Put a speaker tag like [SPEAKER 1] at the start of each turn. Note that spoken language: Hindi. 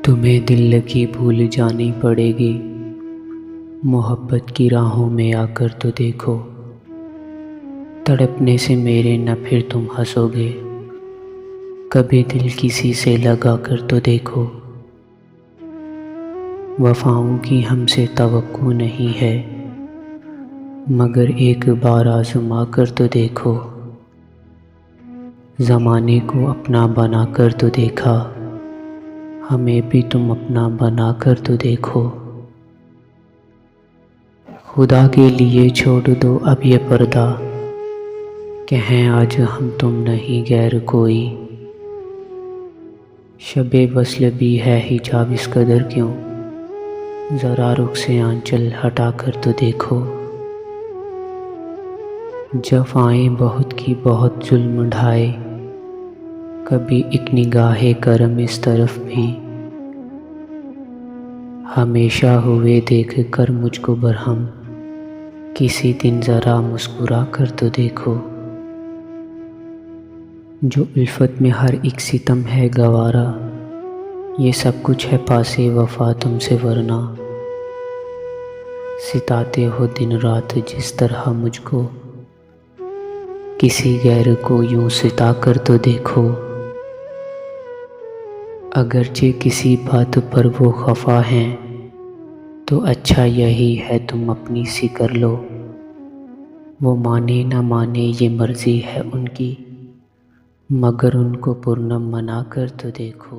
[SPEAKER 1] तुम्हें दिल लगी भूल जानी पड़ेगी, मोहब्बत की राहों में आकर तो देखो। तड़पने से मेरे न फिर तुम हंसोगे, कभी दिल किसी से लगा कर तो देखो। वफाओं की हमसे तवक्को नहीं है, मगर एक बार आज़मा कर तो देखो। ज़माने को अपना बना कर तो देखा, हमें भी तुम अपना बना कर तो देखो। खुदा के लिए छोड़ दो अब ये पर्दा, कहें आज हम तुम नहीं गैर कोई। शबे वस्ल भी है हिजाब इस कदर क्यों, ज़रा रुख से आंचल हटा कर तो देखो। जफ़ाएं बहुत की बहुत जुल्म ढाए, कभी एक निगाहे करम इस तरफ भी। हमेशा हुए देख कर मुझको बरहम, किसी दिन ज़रा मुस्कुरा कर तो देखो। जो उल्फत में हर एक सितम है गवारा, ये सब कुछ है पासे वफा तुमसे वरना। सिताते हो दिन रात जिस तरह मुझको, किसी गैर को यूं सिता कर तो देखो। अगरचे किसी बात पर वो खफा हैं, तो अच्छा यही है तुम अपनी सी कर लो। वो माने ना माने ये मर्ज़ी है उनकी, मगर उनको पूर्णम मना कर तो देखो।